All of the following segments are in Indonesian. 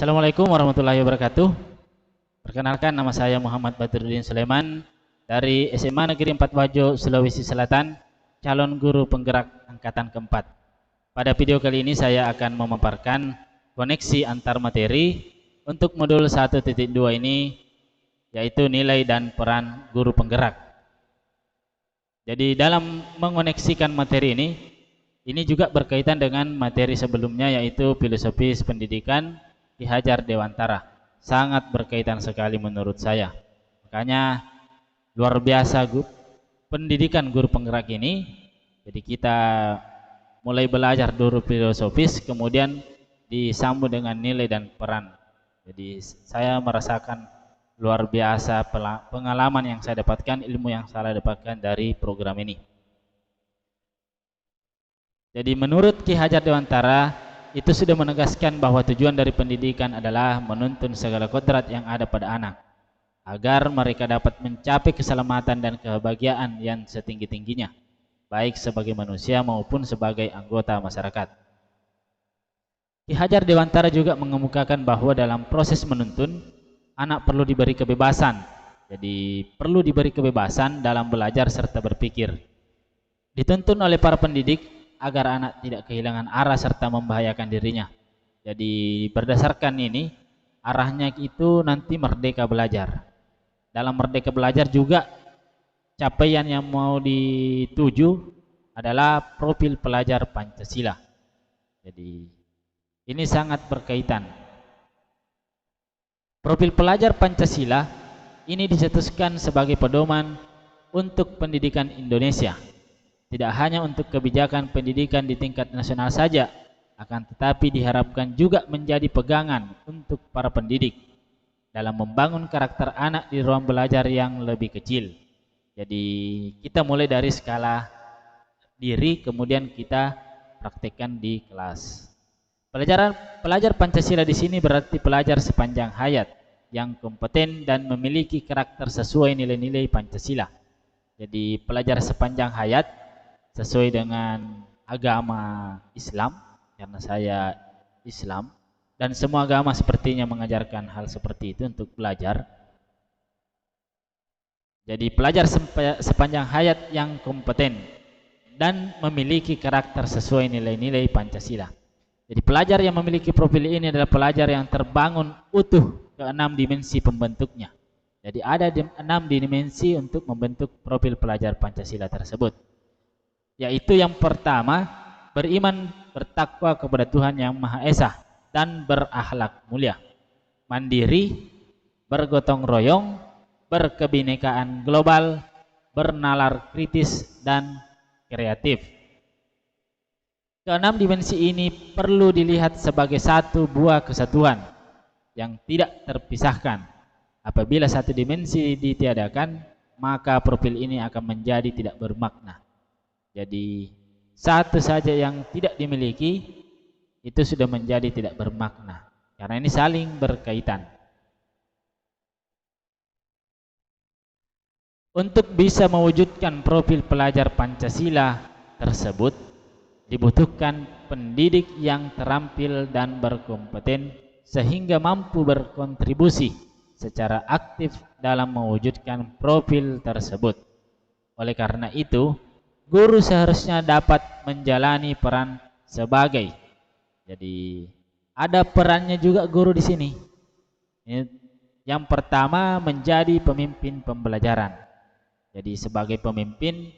Assalamualaikum warahmatullahi wabarakatuh. Perkenalkan, nama saya Muhammad Badruddin Sulaiman dari SMA Negeri 4 Wajo, Sulawesi Selatan, calon guru penggerak angkatan keempat. Pada video kali ini saya akan memaparkan koneksi antar materi untuk modul 1.2 ini, yaitu nilai dan peran guru penggerak. Jadi dalam mengoneksikan materi ini juga berkaitan dengan materi sebelumnya, yaitu filosofis pendidikan Ki Hajar Dewantara. Sangat berkaitan sekali menurut saya. Makanya luar biasa pendidikan guru penggerak ini. Jadi kita mulai belajar dulu filosofis, kemudian disambung dengan nilai dan peran. Jadi saya merasakan luar biasa pengalaman yang saya dapatkan, ilmu yang saya dapatkan dari program ini. Jadi menurut Ki Hajar Dewantara itu sudah menegaskan bahwa tujuan dari pendidikan adalah menuntun segala kodrat yang ada pada anak, agar mereka dapat mencapai keselamatan dan kebahagiaan yang setinggi-tingginya, baik sebagai manusia maupun sebagai anggota masyarakat. Ki Hajar Dewantara juga mengemukakan bahwa dalam proses menuntun, anak perlu diberi kebebasan. Jadi perlu diberi kebebasan dalam belajar serta berpikir. Dituntun oleh para pendidik agar anak tidak kehilangan arah serta membahayakan dirinya. Jadi berdasarkan ini, arahnya itu nanti merdeka belajar. Dalam merdeka belajar juga capaian yang mau dituju adalah profil pelajar Pancasila. Jadi ini sangat berkaitan. Profil pelajar Pancasila ini dicetuskan sebagai pedoman untuk pendidikan Indonesia. Tidak hanya untuk kebijakan pendidikan di tingkat nasional saja, akan tetapi diharapkan juga menjadi pegangan untuk para pendidik dalam membangun karakter anak di ruang belajar yang lebih kecil. Jadi kita mulai dari skala diri, kemudian kita praktekkan di kelas. Pelajar Pancasila di sini berarti pelajar sepanjang hayat yang kompeten dan memiliki karakter sesuai nilai-nilai Pancasila. Jadi pelajar sepanjang hayat sesuai dengan agama Islam, karena saya Islam, dan semua agama sepertinya mengajarkan hal seperti itu untuk belajar. Jadi pelajar sepanjang hayat yang kompeten dan memiliki karakter sesuai nilai-nilai Pancasila. Jadi pelajar yang memiliki profil ini adalah pelajar yang terbangun utuh ke 6 dimensi pembentuknya. Jadi ada 6 dimensi untuk membentuk profil pelajar Pancasila tersebut, yaitu yang pertama, beriman bertakwa kepada Tuhan Yang Maha Esa dan berakhlak mulia, mandiri, bergotong royong, berkebinekaan global, bernalar kritis, dan kreatif. Keenam dimensi ini perlu dilihat sebagai satu buah kesatuan yang tidak terpisahkan. Apabila satu dimensi ditiadakan, maka profil ini akan menjadi tidak bermakna. Jadi satu saja yang tidak dimiliki itu sudah menjadi tidak bermakna, karena ini saling berkaitan. Untuk bisa mewujudkan profil pelajar Pancasila tersebut dibutuhkan pendidik yang terampil dan berkompeten sehingga mampu berkontribusi secara aktif dalam mewujudkan profil tersebut. Oleh karena itu, guru seharusnya dapat menjalani peran sebagai, jadi ada perannya juga guru di sini. Yang pertama, menjadi pemimpin pembelajaran. Jadi sebagai pemimpin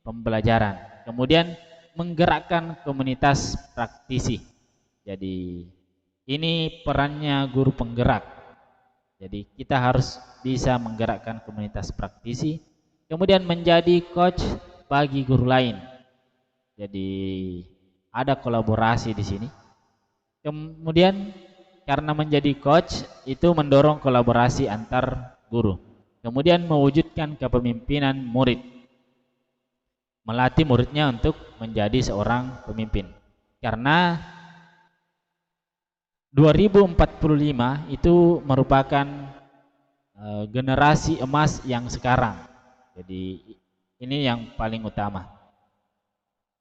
pembelajaran. Kemudian menggerakkan komunitas praktisi. Jadi ini perannya guru penggerak. Jadi kita harus bisa menggerakkan komunitas praktisi. Kemudian menjadi coach bagi guru lain. Jadi ada kolaborasi di sini. Kemudian karena menjadi coach itu mendorong kolaborasi antar guru. Kemudian mewujudkan kepemimpinan murid, melatih muridnya untuk menjadi seorang pemimpin. Karena 2045 itu merupakan generasi emas yang sekarang. Jadi ini yang paling utama,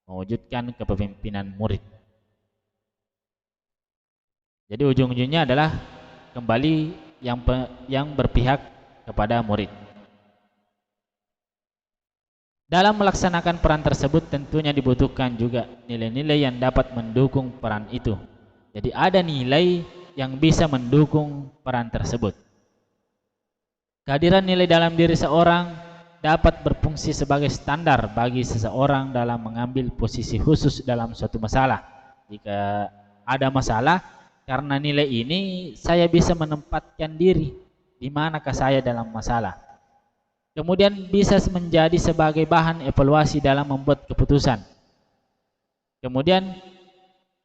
mewujudkan kepemimpinan murid. Jadi ujung-ujungnya adalah kembali yang berpihak kepada murid. Dalam melaksanakan peran tersebut tentunya dibutuhkan juga nilai-nilai yang dapat mendukung peran itu. Jadi ada nilai yang bisa mendukung peran tersebut. Kehadiran nilai dalam diri seorang dapat berfungsi sebagai standar bagi seseorang dalam mengambil posisi khusus dalam suatu masalah. Jika ada masalah, karena nilai ini saya bisa menempatkan diri di manakah saya dalam masalah. Kemudian bisa menjadi sebagai bahan evaluasi dalam membuat keputusan. Kemudian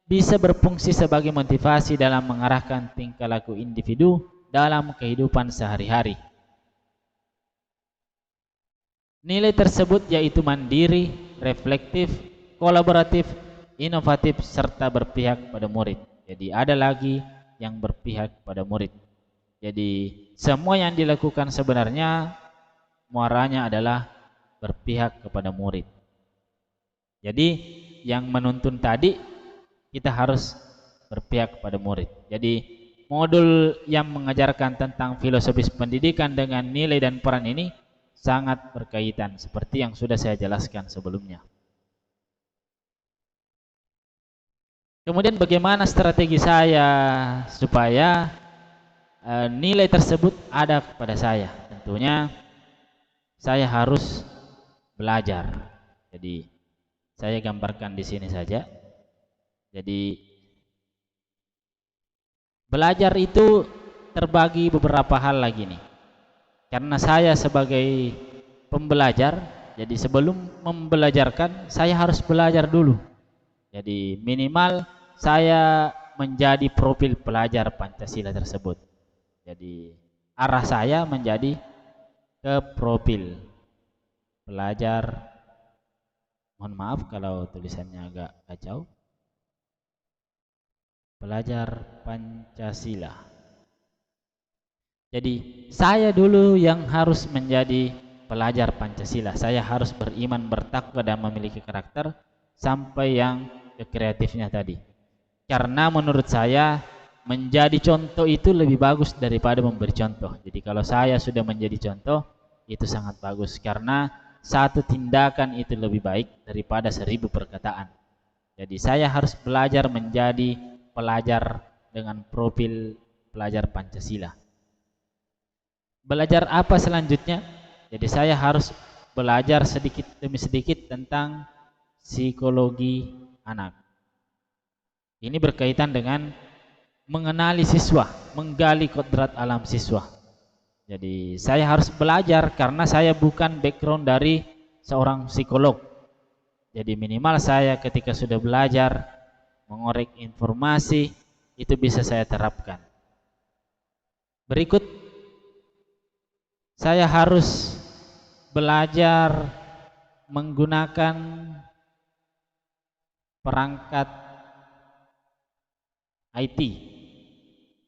bisa berfungsi sebagai motivasi dalam mengarahkan tingkah laku individu dalam kehidupan sehari-hari. Nilai tersebut yaitu mandiri, reflektif, kolaboratif, inovatif, serta berpihak pada murid. Jadi ada lagi yang berpihak pada murid. Jadi semua yang dilakukan sebenarnya muaranya adalah berpihak kepada murid. Jadi yang menuntun tadi kita harus berpihak kepada murid. Jadi modul yang mengajarkan tentang filosofis pendidikan dengan nilai dan peran ini sangat berkaitan seperti yang sudah saya jelaskan sebelumnya. Kemudian bagaimana strategi saya supaya nilai tersebut ada kepada saya? Tentunya saya harus belajar. Jadi saya gambarkan di sini saja. Jadi belajar itu terbagi beberapa hal lagi nih. Karena saya sebagai pembelajar, jadi sebelum membelajarkan saya harus belajar dulu. Jadi minimal saya menjadi profil pelajar Pancasila tersebut. Jadi arah saya menjadi ke profil pelajar, mohon maaf kalau tulisannya agak kacau, pelajar Pancasila. Jadi saya dulu yang harus menjadi pelajar Pancasila. Saya harus beriman, bertakwa dan memiliki karakter sampai yang kreatifnya tadi. Karena menurut saya menjadi contoh itu lebih bagus daripada memberi contoh. Jadi kalau saya sudah menjadi contoh, itu sangat bagus karena satu tindakan itu lebih baik daripada 1000 perkataan. Jadi saya harus belajar menjadi pelajar dengan profil pelajar Pancasila. Belajar apa selanjutnya? Jadi saya harus belajar sedikit demi sedikit tentang psikologi anak. Ini berkaitan dengan mengenali siswa, menggali kodrat alam siswa. Jadi saya harus belajar karena saya bukan background dari seorang psikolog. Jadi minimal saya ketika sudah belajar mengorek informasi itu bisa saya terapkan. Berikut saya harus belajar menggunakan perangkat IT.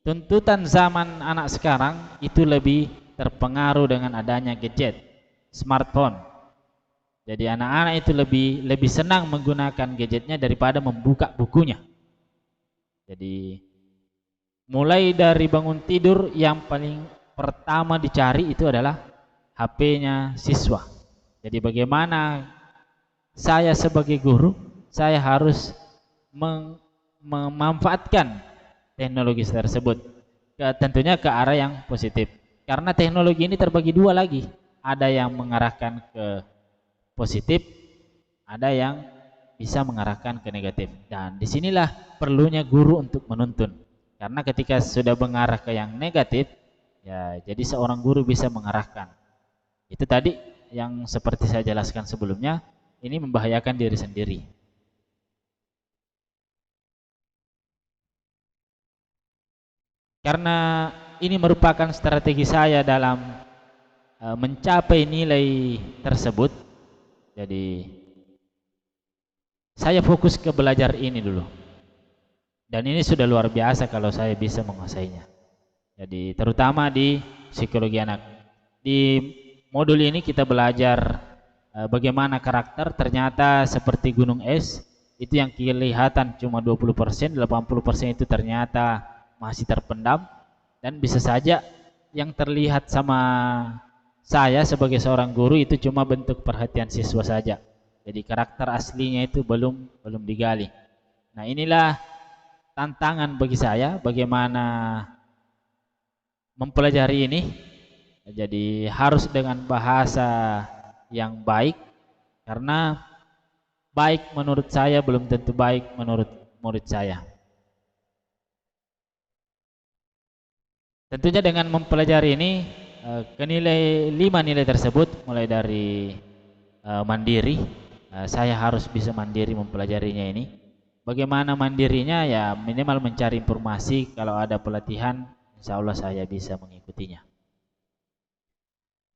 Tuntutan zaman anak sekarang itu lebih terpengaruh dengan adanya gadget, smartphone. Jadi anak-anak itu lebih senang menggunakan gadgetnya daripada membuka bukunya. Jadi mulai dari bangun tidur yang paling pertama dicari itu adalah HP-nya siswa. Jadi bagaimana saya sebagai guru, saya harus memanfaatkan teknologi tersebut tentunya ke arah yang positif. Karena teknologi ini terbagi dua lagi. Ada yang mengarahkan ke positif, ada yang bisa mengarahkan ke negatif. Dan disinilah perlunya guru untuk menuntun. Karena ketika sudah mengarah ke yang negatif, ya jadi seorang guru bisa mengarahkan. Itu tadi yang seperti saya jelaskan sebelumnya, ini membahayakan diri sendiri. Karena ini merupakan strategi saya dalam mencapai nilai tersebut. Jadi saya fokus ke belajar ini dulu. Dan ini sudah luar biasa kalau saya bisa menguasainya. Jadi terutama di psikologi anak. Di modul ini kita belajar bagaimana karakter ternyata seperti gunung es. Itu yang kelihatan cuma 20%, 80% itu ternyata masih terpendam, dan bisa saja yang terlihat sama saya sebagai seorang guru itu cuma bentuk perhatian siswa saja. Jadi karakter aslinya itu belum digali. Nah, inilah tantangan bagi saya bagaimana mempelajari ini. Jadi harus dengan bahasa yang baik, karena baik menurut saya belum tentu baik menurut murid saya. Tentunya dengan mempelajari ini lima nilai tersebut, mulai dari mandiri, saya harus bisa mandiri mempelajarinya ini. Bagaimana mandirinya? Ya minimal mencari informasi, kalau ada pelatihan insya Allah saya bisa mengikutinya.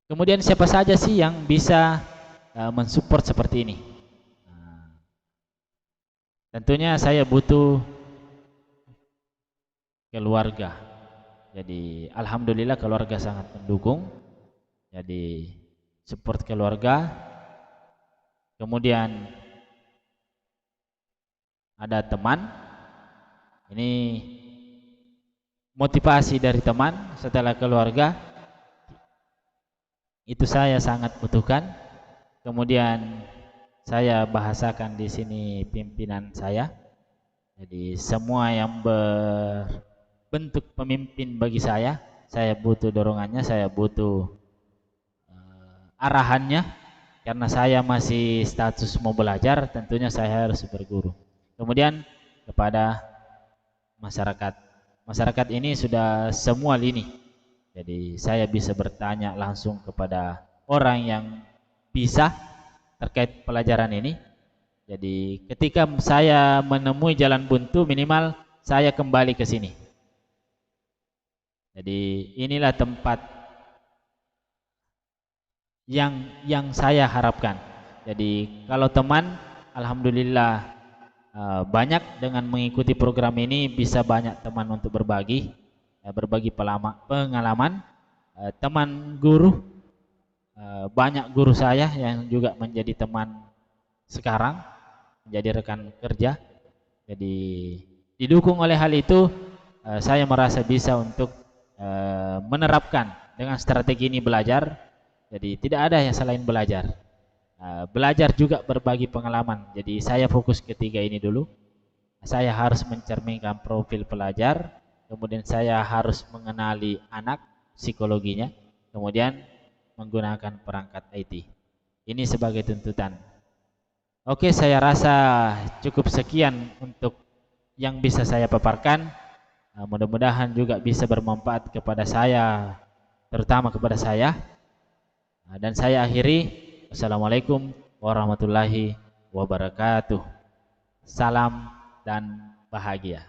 Kemudian siapa saja sih yang bisa mensupport seperti ini? Tentunya saya butuh keluarga. Jadi alhamdulillah keluarga sangat mendukung. Jadi support keluarga. Kemudian ada teman. Ini motivasi dari teman setelah keluarga. Itu saya sangat butuhkan. Kemudian saya bahasakan di sini pimpinan saya. Jadi semua yang berbentuk pemimpin bagi saya butuh dorongannya, saya butuh arahannya, karena saya masih status mau belajar, tentunya saya harus berguru. Kemudian kepada masyarakat. Masyarakat ini sudah semua lini. Jadi saya bisa bertanya langsung kepada orang yang bisa terkait pelajaran ini. Jadi ketika saya menemui jalan buntu, minimal saya kembali ke sini. Jadi inilah tempat yang saya harapkan. Jadi kalau teman, alhamdulillah banyak dengan mengikuti program ini, bisa banyak teman untuk berbagi pengalaman. Teman guru, banyak guru saya yang juga menjadi teman sekarang, menjadi rekan kerja. Jadi didukung oleh hal itu, saya merasa bisa untuk menerapkan dengan strategi ini belajar. Jadi tidak ada yang selain belajar. Belajar juga berbagi pengalaman. Jadi saya fokus ketiga ini dulu. Saya harus mencerminkan profil pelajar, kemudian saya harus mengenali anak, psikologinya, kemudian menggunakan perangkat IT. Ini sebagai tuntutan. Oke, saya rasa cukup sekian untuk yang bisa saya paparkan. Mudah-mudahan juga bisa bermanfaat kepada saya, terutama kepada saya. Dan saya akhiri. Assalamualaikum warahmatullahi wabarakatuh. Salam dan bahagia.